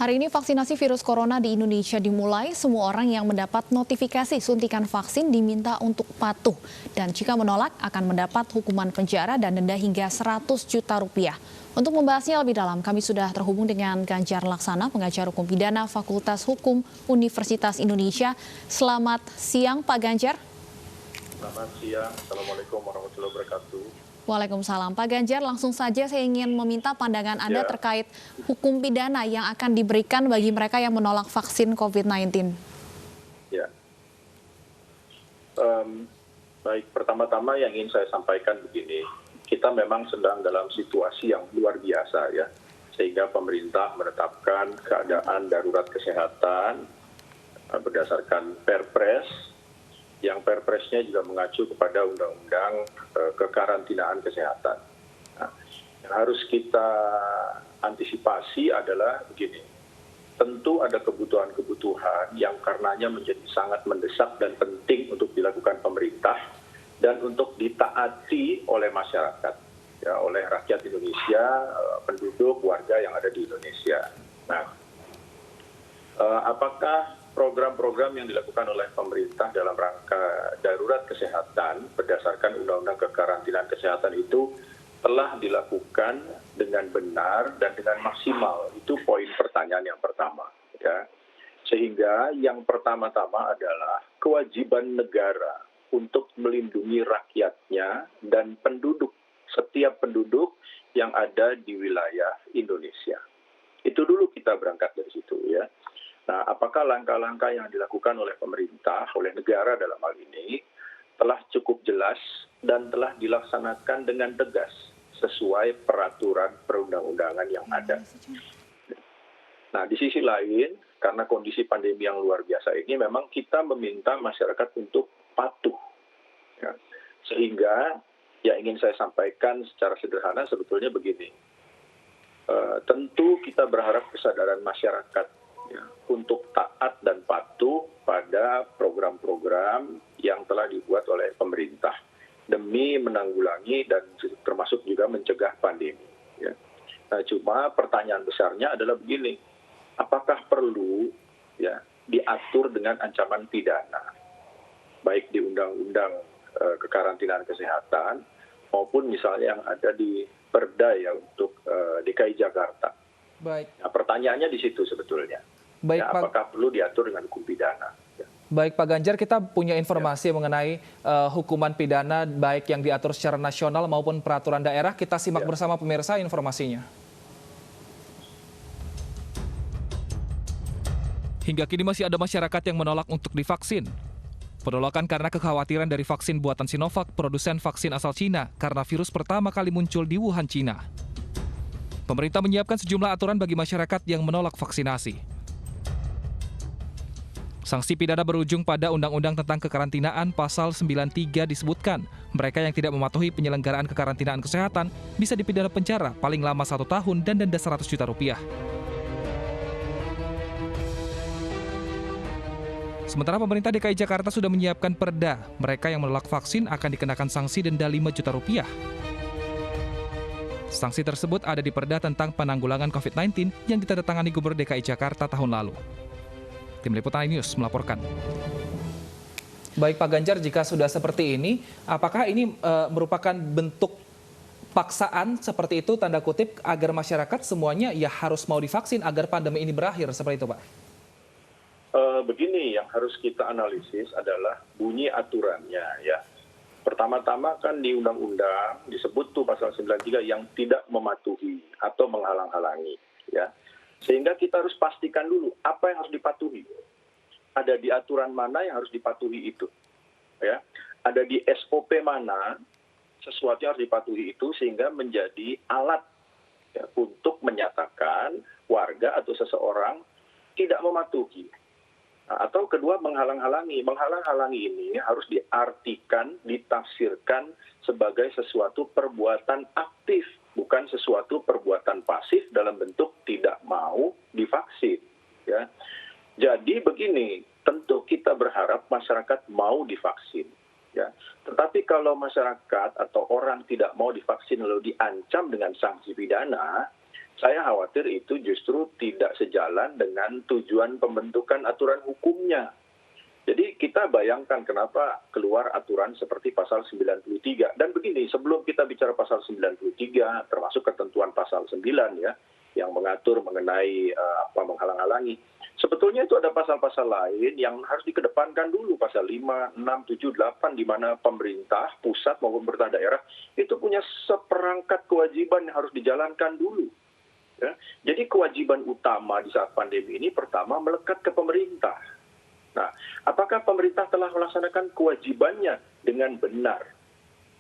Hari ini vaksinasi virus corona di Indonesia dimulai. Semua orang yang mendapat notifikasi suntikan vaksin diminta untuk patuh. Dan jika menolak akan mendapat hukuman penjara dan denda hingga 100 juta rupiah. Untuk membahasnya lebih dalam, kami sudah terhubung dengan Ganjar Laksana, pengajar hukum pidana Fakultas Hukum Universitas Indonesia. Selamat siang Pak Ganjar. Selamat siang, Assalamualaikum warahmatullahi wabarakatuh. Waalaikumsalam. Pak Ganjar, langsung saja saya ingin meminta pandangan Anda terkait hukum pidana yang akan diberikan bagi mereka yang menolak vaksin COVID-19. Ya. Baik, pertama-tama yang ingin saya sampaikan begini, kita memang sedang dalam situasi yang luar biasa ya, sehingga pemerintah menetapkan keadaan darurat kesehatan berdasarkan Perpres, yang Perpresnya juga mengacu kepada Undang-Undang Kekarantinaan Kesehatan. Nah, yang harus kita antisipasi adalah begini, tentu ada kebutuhan-kebutuhan yang karenanya menjadi sangat mendesak dan penting untuk dilakukan pemerintah dan untuk ditaati oleh masyarakat, ya, oleh rakyat Indonesia, penduduk, warga yang ada di Indonesia. Nah, apakah program-program yang dilakukan oleh pemerintah dalam rangka darurat kesehatan berdasarkan Undang-Undang Kekarantinaan Kesehatan itu telah dilakukan dengan benar dan dengan maksimal? Itu poin pertanyaan yang pertama, ya. Sehingga yang pertama-tama adalah kewajiban negara untuk melindungi rakyatnya dan penduduk, setiap penduduk yang ada di wilayah Indonesia. Itu dulu kita berangkat dari situ, ya. Nah, apakah langkah-langkah yang dilakukan oleh pemerintah, oleh negara dalam hal ini, telah cukup jelas dan telah dilaksanakan dengan tegas sesuai peraturan perundang-undangan yang ada. Nah, di sisi lain, karena kondisi pandemi yang luar biasa ini, memang kita meminta masyarakat untuk patuh. Ya. Sehingga, yang ingin saya sampaikan secara sederhana sebetulnya begini. Tentu kita berharap kesadaran masyarakat untuk taat dan patuh pada program-program yang telah dibuat oleh pemerintah demi menanggulangi dan termasuk juga mencegah pandemi. Ya. Nah, cuma pertanyaan besarnya adalah begini, apakah perlu ya diatur dengan ancaman pidana, baik di Undang-Undang Kekarantinaan Kesehatan maupun misalnya yang ada di Perda ya untuk DKI Jakarta. Baik. Nah, pertanyaannya di situ sebetulnya. Baik, ya, apakah perlu diatur dengan hukum pidana? Ya. Baik Pak Ganjar, kita punya informasi mengenai hukuman pidana baik yang diatur secara nasional maupun peraturan daerah. Kita simak bersama pemirsa informasinya. Hingga kini masih ada masyarakat yang menolak untuk divaksin. Penolakan karena kekhawatiran dari vaksin buatan Sinovac, produsen vaksin asal Cina, karena virus pertama kali muncul di Wuhan, Cina. Pemerintah menyiapkan sejumlah aturan bagi masyarakat yang menolak vaksinasi. Sanksi pidana berujung pada Undang-Undang tentang Kekarantinaan Pasal 93 disebutkan, mereka yang tidak mematuhi penyelenggaraan kekarantinaan kesehatan bisa dipidana penjara paling lama 1 tahun dan denda 100 juta rupiah. Sementara pemerintah DKI Jakarta sudah menyiapkan perda, mereka yang menolak vaksin akan dikenakan sanksi denda 5 juta rupiah. Sanksi tersebut ada di perda tentang penanggulangan COVID-19 yang ditandatangani Gubernur DKI Jakarta tahun lalu. Tim Liputan iNews melaporkan. Baik Pak Ganjar, jika sudah seperti ini, apakah ini merupakan bentuk paksaan seperti itu, tanda kutip, agar masyarakat semuanya ya harus mau divaksin agar pandemi ini berakhir, seperti itu Pak? Begini, yang harus kita analisis adalah bunyi aturannya ya. Pertama-tama kan di undang-undang disebut tuh pasal 93 yang tidak mematuhi atau menghalang-halangi ya. Sehingga kita harus pastikan dulu apa yang harus dipatuhi. Ada di aturan mana yang harus dipatuhi itu. Ya. Ada di SOP mana sesuatu yang harus dipatuhi itu sehingga menjadi alat ya, untuk menyatakan warga atau seseorang tidak mematuhi. Nah, atau kedua menghalang-halangi. Menghalang-halangi ini harus diartikan, ditafsirkan sebagai sesuatu perbuatan aktif. Bukan sesuatu perbuatan pasif dalam bentuk tidak mau divaksin. Ya. Jadi begini, tentu kita berharap masyarakat mau divaksin. Ya. Tetapi kalau masyarakat atau orang tidak mau divaksin lalu diancam dengan sanksi pidana, Saya khawatir itu justru tidak sejalan dengan tujuan pembentukan aturan hukumnya. Jadi kita bayangkan kenapa keluar aturan seperti pasal 93. Dan begini, sebelum kita bicara pasal 93, termasuk ketentuan pasal 9 ya, yang mengatur mengenai menghalang-halangi. Sebetulnya itu ada pasal-pasal lain yang harus dikedepankan dulu, pasal 5, 6, 7, 8, di mana pemerintah, pusat maupun pemerintah daerah itu punya seperangkat kewajiban yang harus dijalankan dulu. Ya. Jadi kewajiban utama di saat pandemi ini pertama melekat ke pemerintah. Nah, apakah pemerintah telah melaksanakan kewajibannya dengan benar?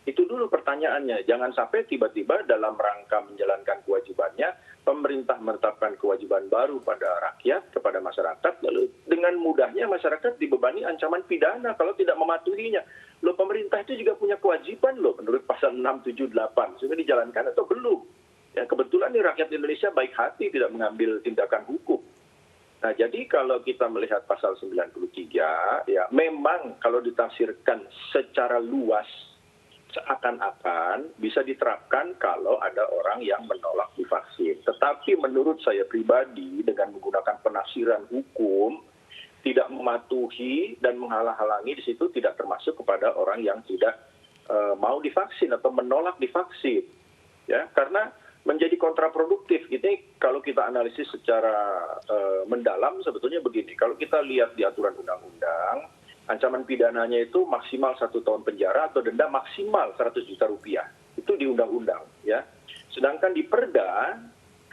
Itu dulu pertanyaannya. Jangan sampai tiba-tiba dalam rangka menjalankan kewajibannya, pemerintah menetapkan kewajiban baru pada rakyat, kepada masyarakat, lalu dengan mudahnya masyarakat dibebani ancaman pidana kalau tidak mematuhinya. Loh, pemerintah itu juga punya kewajiban loh menurut pasal 6, 7, 8. Sudah dijalankan atau belum? Ya, kebetulan nih rakyat Indonesia baik hati tidak mengambil tindakan hukum. Nah, jadi kalau kita melihat pasal 93, ya memang kalau ditafsirkan secara luas, seakan-akan bisa diterapkan kalau ada orang yang menolak divaksin. Tetapi menurut saya pribadi, dengan menggunakan penafsiran hukum, tidak mematuhi dan menghalang-halangi di situ tidak termasuk kepada orang yang tidak mau divaksin atau menolak divaksin. Ya, karena menjadi kontraproduktif. Ini kalau kita analisis secara mendalam sebetulnya begini. Kalau kita lihat di aturan undang-undang, ancaman pidananya itu maksimal 1 tahun penjara atau denda maksimal 100 juta rupiah. Itu di undang-undang, ya. Sedangkan di Perda,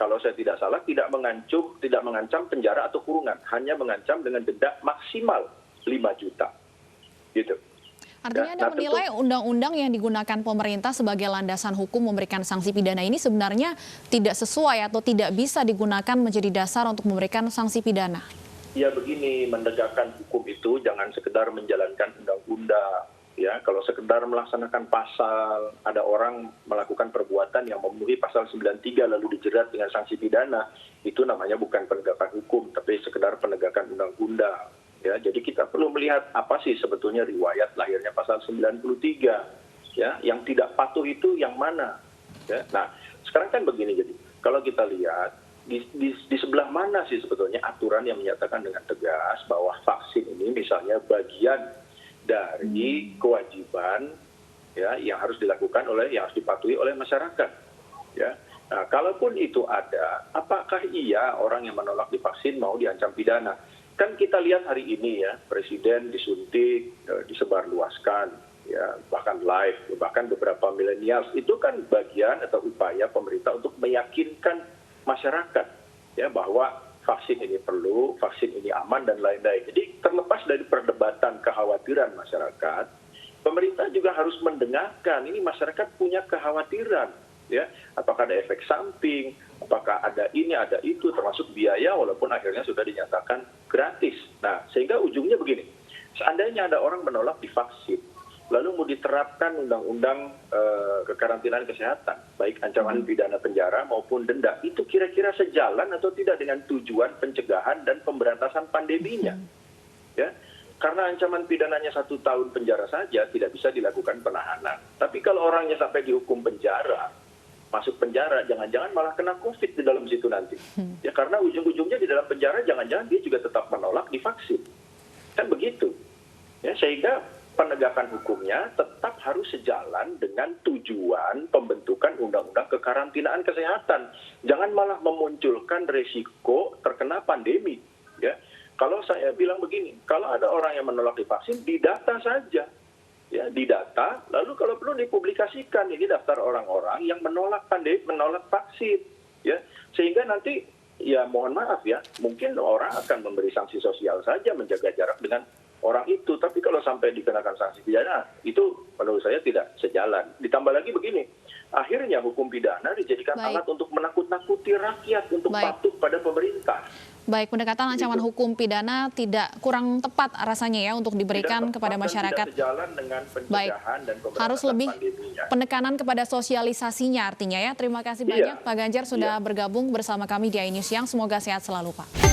kalau saya tidak salah, tidak mengancam penjara atau kurungan, hanya mengancam dengan denda maksimal 5 juta. Gitu. Artinya Anda menilai undang-undang yang digunakan pemerintah sebagai landasan hukum memberikan sanksi pidana ini sebenarnya tidak sesuai atau tidak bisa digunakan menjadi dasar untuk memberikan sanksi pidana? Ya begini, menegakkan hukum itu jangan sekedar menjalankan undang-undang. Ya, kalau sekedar melaksanakan pasal, ada orang melakukan perbuatan yang memenuhi pasal 93 lalu dijerat dengan sanksi pidana, itu namanya bukan penegakan hukum, tapi sekedar penegakan undang-undang. Ya, jadi kita perlu melihat apa sih sebetulnya riwayat lahirnya pasal 93. Ya, yang tidak patuh itu yang mana? Ya, nah, sekarang kan begini, jadi kalau kita lihat di sebelah mana sih sebetulnya aturan yang menyatakan dengan tegas bahwa vaksin ini misalnya bagian dari kewajiban ya yang harus dilakukan yang harus dipatuhi oleh masyarakat. Ya, nah, kalaupun itu ada, apakah iya orang yang menolak divaksin mau diancam pidana? Kan kita lihat hari ini ya, Presiden disuntik, disebarluaskan, ya bahkan live, bahkan beberapa milenials, itu kan bagian atau upaya pemerintah untuk meyakinkan masyarakat ya bahwa vaksin ini perlu, vaksin ini aman dan lain-lain. Jadi terlepas dari perdebatan kekhawatiran masyarakat, pemerintah juga harus mendengarkan ini masyarakat punya kekhawatiran. Ya, apakah ada efek samping, apakah ada ini, ada itu, termasuk biaya, walaupun akhirnya sudah dinyatakan gratis. Nah, sehingga ujungnya begini, seandainya ada orang menolak divaksin, lalu mau diterapkan undang-undang kekarantinaan kesehatan, baik ancaman pidana penjara maupun denda, itu kira-kira sejalan atau tidak dengan tujuan pencegahan dan pemberantasan pandeminya? Ya, karena ancaman pidananya 1 tahun penjara saja tidak bisa dilakukan penahanan. Tapi kalau orangnya sampai dihukum penjara, masuk penjara, jangan-jangan malah kena COVID di dalam situ nanti. Ya karena ujung-ujungnya di dalam penjara jangan-jangan dia juga tetap menolak divaksin. Kan begitu. Ya, sehingga penegakan hukumnya tetap harus sejalan dengan tujuan pembentukan undang-undang kekarantinaan kesehatan. Jangan malah memunculkan resiko terkena pandemi. Ya. Kalau saya bilang begini, kalau ada orang yang menolak divaksin, didata saja. Ya, didata, lalu kalau perlu dipublikasikan ini daftar orang-orang yang menolak vaksin, ya, sehingga nanti ya mohon maaf ya, mungkin orang akan memberi sanksi sosial saja menjaga jarak dengan orang itu, tapi kalau sampai dikenakan sanksi pidana, itu menurut saya tidak sejalan. Ditambah lagi begini, akhirnya hukum pidana dijadikan alat untuk menakut-nakuti rakyat untuk patuh pada pemerintah. Baik, pendekatan ancaman hukum pidana tidak kurang tepat rasanya ya untuk diberikan kepada masyarakat. Tidak sejalan dengan pencegahan dan pemberantasan harus lebih pandeminya. Penekanan kepada sosialisasinya artinya ya. Terima kasih banyak Pak Ganjar sudah bergabung bersama kami di iNews Siang. Semoga sehat selalu Pak.